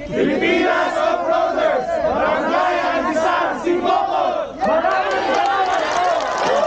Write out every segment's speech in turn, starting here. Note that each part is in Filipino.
Pilipinas Off-Roaders! Barangay Andisan, Sibocol! Maraming salamat po!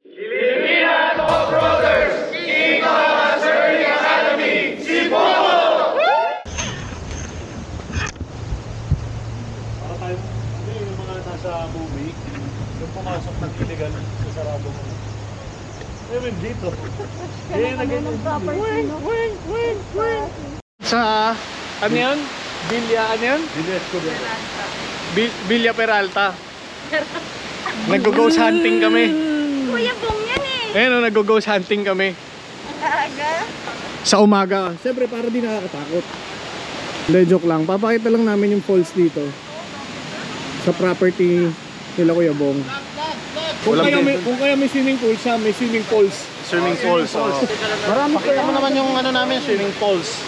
Pilipinas Off-Roaders! Ika Surfing Academy, Sibocol! Para tayo, hindi yung mga nasa movie, yung pumasok ng illegal sa sarado mo. Ewan dito. Kaya naging wing, wing, wing, wing. Sa, ano yun? Villa, ano yun? Villa Escobar. Villa Peralta. Nag-ghost hunting kami. Kuya Bong yan eh. Ayun o, nag-ghost hunting kami. Aga? Sa umaga. Siyempre, para di nakakatakot. Hindi, joke lang. Papakita lang namin yung falls dito. Sa property nila Kuya Bong. Kung kaya may swimming pool siya, may swimming pools. Swimming pools, oo. Marami kaya mo naman yung ano namin, swimming pools.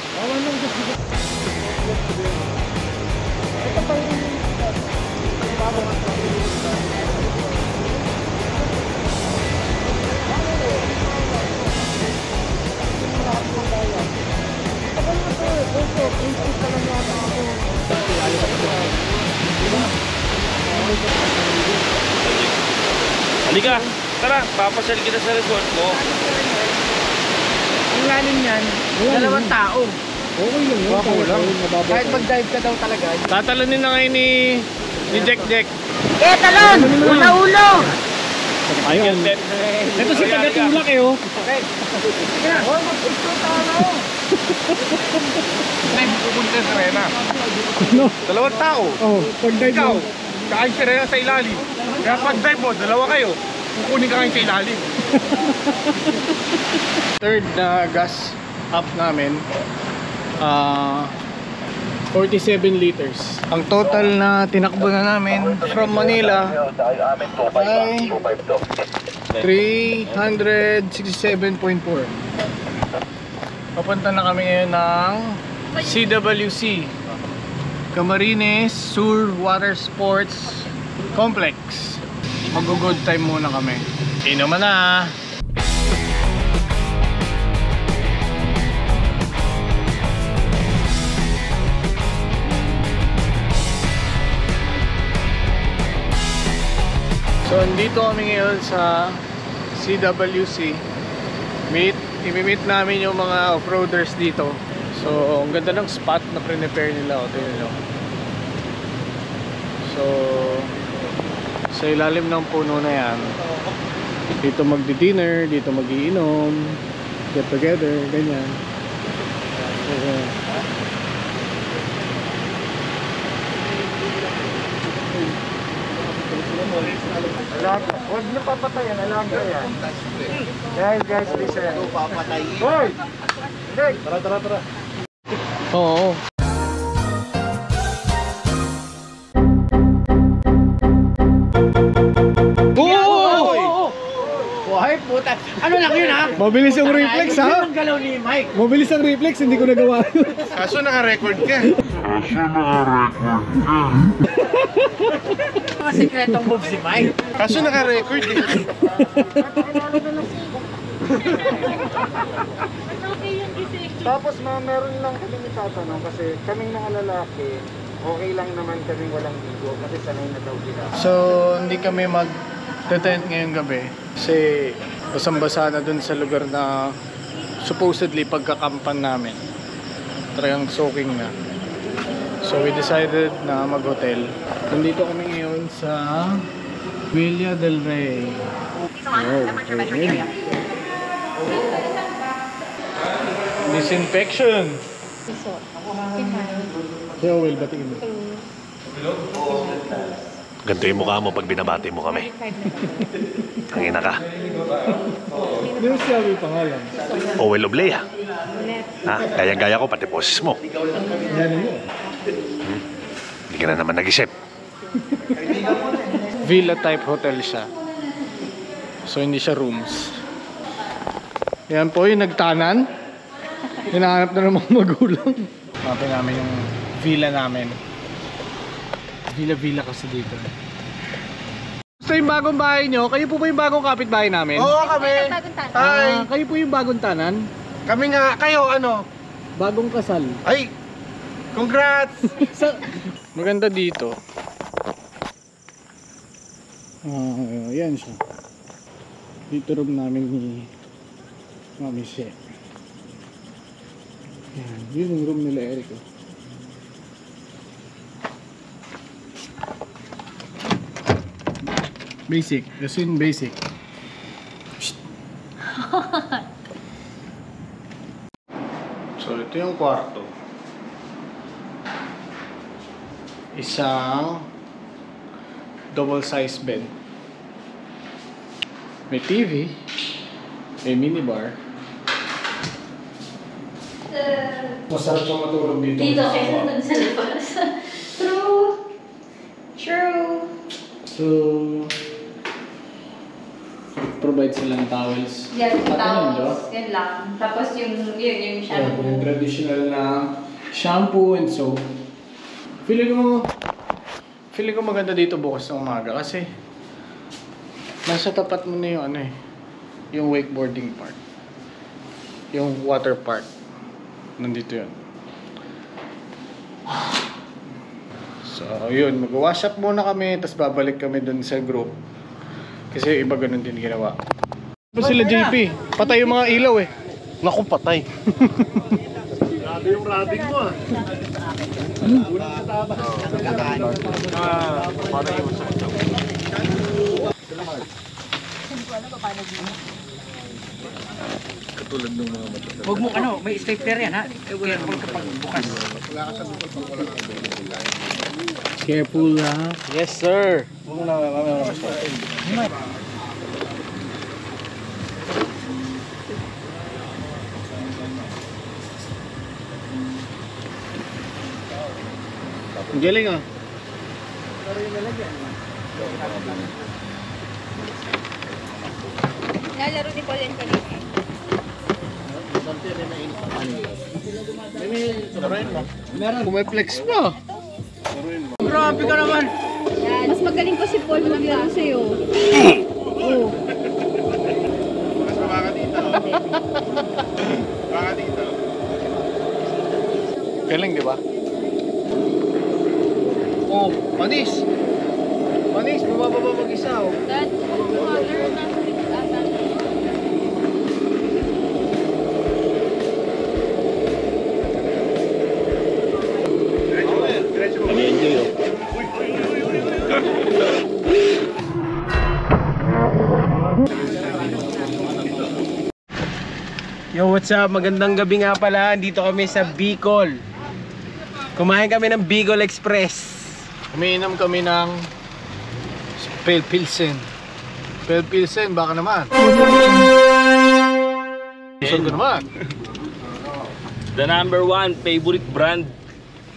Halika, tara, papasyal kita sa resort ko. Ang lalim yan, dalawang tao. Okay lang yun. Okay lang. Kahit mag-dive ka daw talaga. Tatalonin na ngayon ni Jack Jack. Eh, talon! Una-ulo! Ayun. Ito si taga-tulak eh oh. Okay. Sige na. Oh, mag-picture tayo. Hindi, pupunta sa Rena. No. Dalawang tao. Oh, pag-dive Ikaw, mo. kain si Rena sa ilalim. Kaya pag-dive mo, dalawa kayo. Kukunin ka kain sa ilalim. Third na gas up namin. 47 liters. Ang total na tinakbo na namin from Manila ay 367.4. Papunta na kami ngayon ng CWC, Camarines Sur Water Sports Complex. Mag-good time muna kami. Inuman na. So, andito kami ngayon sa CWC. I-meet namin yung mga off-roaders dito. So, ang ganda ng spot na prepare nila. Tingnan nyo. So, sa ilalim ng puno na yan, dito magdi-dinner, dito mag-iinom, get together, ganyan. So, Huwag niyo papatayan, alam ko yan. Guys, listen. Papatayin. Hoy! Tara. Oo. Buhay puta. Ano lang yun ha? Mabilis yung reflex Yun ha? ang galaw ni Mike. Mabilis ang reflex, hindi ko nagawa yun. Kaso naka-record ka. Mga sekretong move si Mike. Kaso naka-record eh. Tapos meron lang kami itatanong kasi kaming mga lalaki, okay lang naman kaming walang bigo kasi sanay na daw sila. So, hindi kami mag-tent ngayong gabi kasi basang-basa na dun sa lugar na supposedly pagkakampan namin. Talagang soaking na. So, we decided na mag-hotel. Nandito kami ngayon sa Villa del Rey. Oh, okay. Disinfection! Kaya Will, batiin mo. Ganito yung mukha mo pag binabati mo kami. Tangina ka. Hindi mo siya may pangalan. Owel Oblea. Ha? Gaya-gaya ko pati boses mo. Yan mo. Hindi ka na naman nag-isip. Villa type hotel siya. So hindi siya rooms. Yan po yung nagtanan. Hinahanap na ng mga magulang. Mapin namin yung villa namin. Villa kasi dito. Gusto yung bagong bahay nyo? Kayo po ba yung bagong kapitbahay namin? Oo kami. Hi. Kayo po yung bagong tanan? Kami nga. Kayo ano? Bagong kasal. Ay! Congrats! Maganda dito. Yan siya. Dito room namin ni Mami She. Yan. Yun yung room nila Eric. Basic. Kasi yun basic. So ito yung kwarto. Isang double size bed. May TV, may minibar. Masarap pa matulog dito. Dito kaysa dun sa labas. True. So, provide sila ng towels. Yan, At yun, di ba? towels. Yan lang. Tapos yung shampoo. Yung traditional na shampoo and soap. Feeling ko maganda dito bukas ng umaga kasi nasa tapat mo na yung yung wakeboarding part. Yung water part. Nandito yun. So, yun. Mag-wash up muna kami tapos babalik kami dun sa group. Kasi iba ganun din ginawa. Ano sila JP? Patay yung mga ilaw eh. Naku, patay. Grabe yung rabbing mo ah. Ulang sa tabas. Para yung sa Katulad ng mga mata. Huwag mo may stapler yan ha. Careful kapag bukas. Careful ha. Yes, sir. Ang galing ah. Nalaro ni Paul yan kanina. Kung may flex pa. Grabe ka naman. Yan. Mas magaling pa si Paul maglaro sa'yo. Oo. Baka dito. Baka dito. Galing di ba? Oh, Panis! Panis, bumababa mag-isa oh. Dad, water na ata. Yo, what's up? Magandang gabi nga pala. Dito kami sa Bicol. Kumain kami ng Bicol Express. Umiinom kami ng Pale Pilsen. 12 Pilsen, baka naman. Gusto ko naman. The number 1 favorite brand.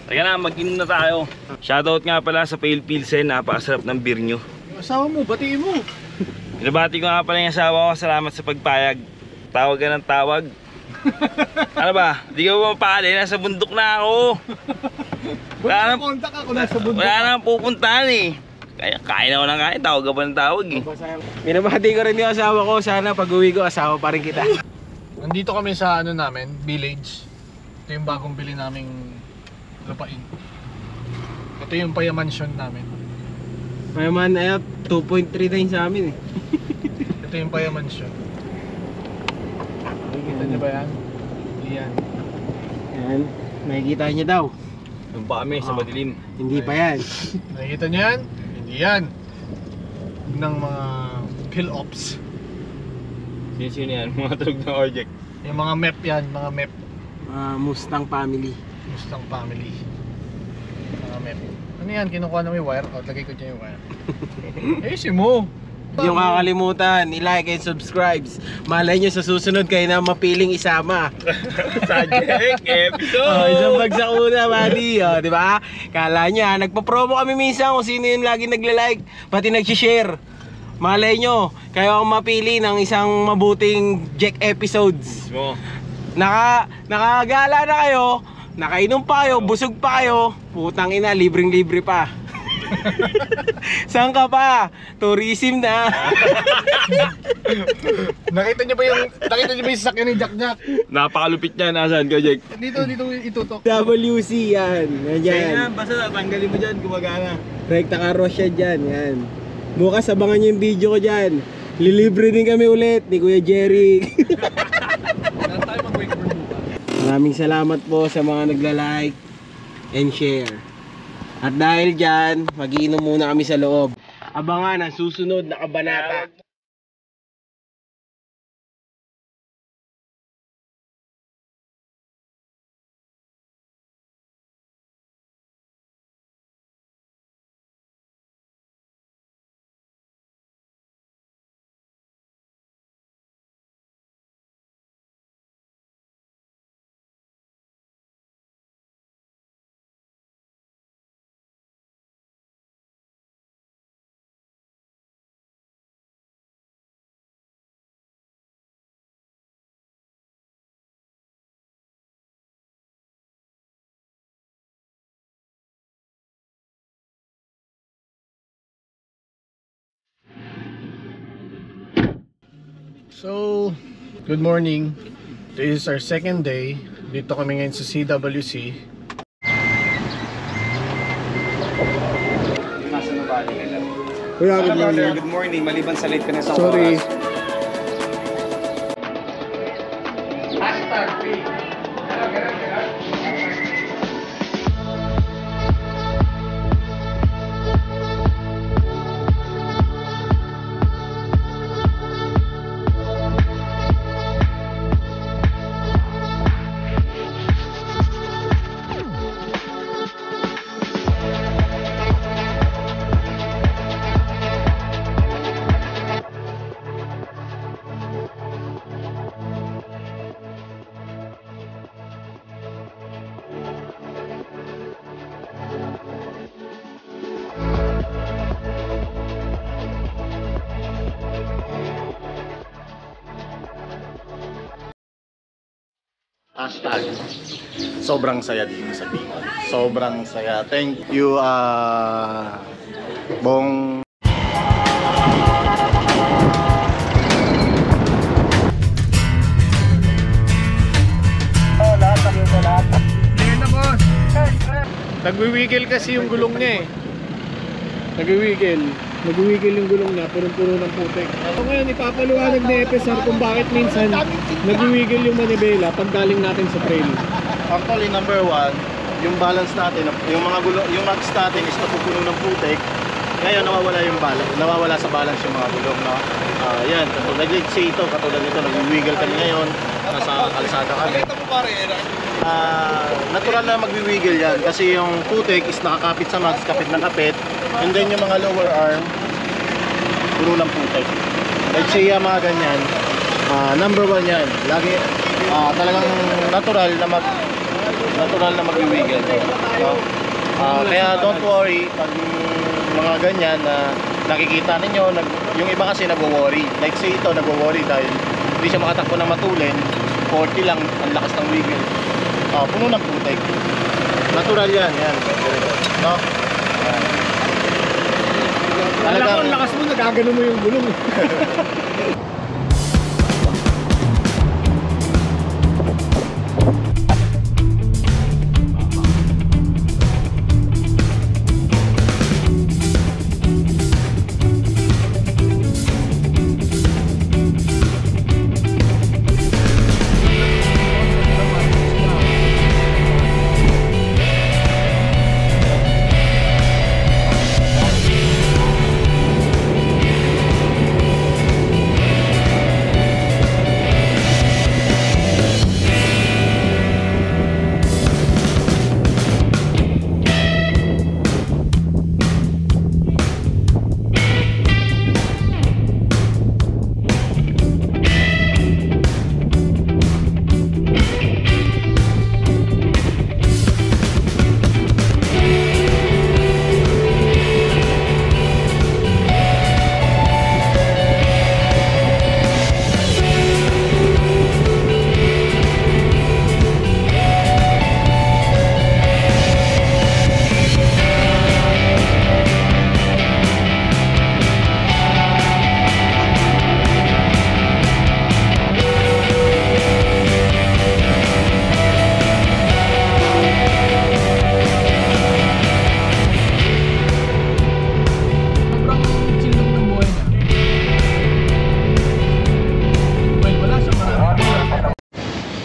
Teka na, mag-inom na tayo. Shoutout nga pala sa Pale Pilsen, napakasarap ng beer nyo. Yung asawa mo, batiin mo. Binabati ko nga pala yung asawa ko, salamat sa pagpayag. Tawag ka ng tawag. Ano ba? Di ka ba mapali? Nasa bundok na ako. Wala nang Kontak ako nasa bundok. Wala nang pupuntahan eh. Kaya na ako ng kaya, tawag ka pa ng tawag eh. Binabati ko rin yung asawa ko. Sana pag-uwi ko, asawa pa rin kita. Nandito kami sa ano namin, village. Ito yung bagong bili naming lupain. Ito yung payamansyon namin. Mayaman, 2.3 times sa amin eh. Ito yung payamansyon. Nakikita niyo ba yan? Yan. Yan, nakikita niya daw. Doon pa kami sa madilim. Hindi pa yan. Nakikita niyo yan? Hindi yan. Ng mga kill-ops. Sino yan? Mga tulog ng object. Yung mga map yan, mga map. Mustang family. Mustang family. Mga map. Ano yan? Kinukuha na may wire? O, lagay ko dyan yung wire. Ayusin mo! Hindi yung kakalimutan, i-like and subscribe. Malay nyo sa susunod kayo na mapiling isama. Sajek episode! Isang bagsak una, buddy. Di ba? Kala nyo, nagpa-promo kami minsan kung sino yung lagi nagla-like, pati nag-share. Malay nyo, kayo ang mapili ng isang mabuting Jack episodes. Nakagala na kayo, nakainom pa kayo, busog pa kayo, putang ina, libreng-libre pa. Saan ka pa? Tourism na. Nakita niyo ba yung sasakyan ni Jack Jack? Napakalupit niya, nasaan ka, Jack? Dito itutok. WC yan. Yan. Basta tatanggalin mo dyan, gumagana. Rekta carwash siya dyan. Yan. Bukas abangan nyo yung video ko dyan. Lilibre din kami ulit ni Kuya Jerry. Maraming salamat po sa mga nagla-like and share. At dahil dyan, mag-iinom muna kami sa loob. Abangan ang susunod na kabanata. So, good morning. This is our second day. Dito kami ngayon sa CWC. Kuya, good morning. Good morning, maliban sa late ka na sa Sorry. Hashtag sobrang saya dito sa Bicol. Sobrang saya. Thank you, Bong. Nagwiwigil kasi yung gulong niya eh. Nagwiwigil yung gulong niya, punong-puno ng putik. So ngayon, ipapaliwanag ni FSR kung bakit minsan nagwiwigil yung manibela pag galing natin sa trail. Actually, number one, yung balance natin, yung mga gulong, yung nuts natin is napupuno ng putik. Ngayon, nawawala sa balance yung mga gulong, no? Yan, katulad ito, katulad nito, nagwiwigil kami ngayon, nasa kalsada kami. Natural na magwiwigil yan kasi yung putik is nakakapit sa nuts, kapit na kapit, and then yung mga lower arm, puno ng putik. Like siya mga ganyan, number 1 yan. Lagi talagang natural na mag-wiggle. No? Kaya don't worry pag mga ganyan na nakikita ninyo, yung iba kasi nagwo-worry. Like say ito, nagwo-worry dahil hindi siya makatakbo ng matulin. 40 lang, ang lakas ng wiggle. Puno ng putik. Natural yan. No? Talagang ang lakas mo, nagagano mo yung gulong.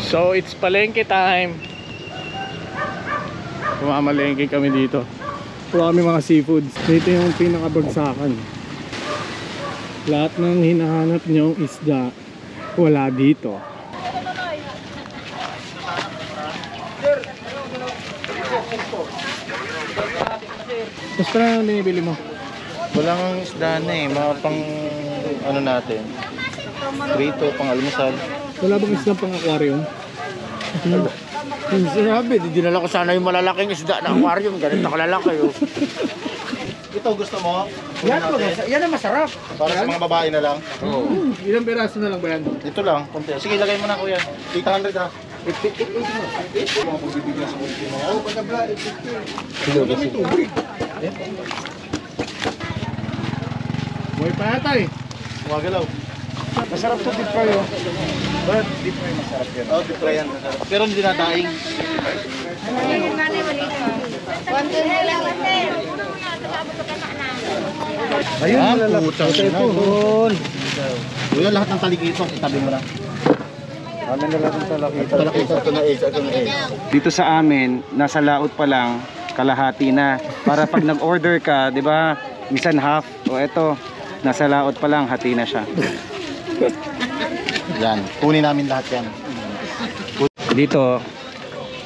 So it's palengke time. Pumamalengke kami dito. Kuha kami mga seafoods. Dito yung pinakabagsakan. Lahat ng hinahanap nyong isda wala dito. Basta na yung binibili mo? Walang isda na eh, mga pang ano natin, prito, pang almusal. Wala bang isda pang aquarium? Sinabi, dinala ko sana yung malalaking isda na aquarium, ganito kalalaki oh. Ito gusto mo? Yan ang masarap. Para sa mga babae na lang. Ilang peraso na lang ba yan? Ito lang, konti. Sige, lagay mo na kuya. 800 ha. Mga pagbibigyan sa multi mo. Oh, pagkabla, 850. Buhay pa yata eh. Kumagalaw. Masarap to deep fry oh. But deep fry masarap yan. Oh, deep fry yan. Pero hindi dinadaing. Ayun, putang ina. doon. Kuya, lahat ng talikito, itabi mo na. Amin na lang ang talakita. Talakito, ito na age, ito na age. Dito sa amin, nasa laot pa lang, kalahati na. Para pag nag-order ka, di ba, minsan half, o eto, nasa laot pa lang, hati na siya. Yan, kunin namin lahat yan. Dito,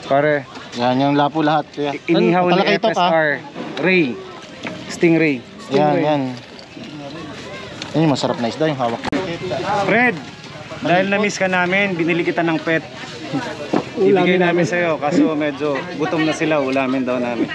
pare, Yan, yung lapo lahat. Kuya. inihaw ni Talakito ka. FSR, Ray, Stingray. Yan, yan. Yan yung masarap na isda, yung hawak. Fred, dahil na-miss ka namin, binili kita ng pet. Ibigay namin sa'yo, kaso medyo gutom na sila, ulamin daw namin.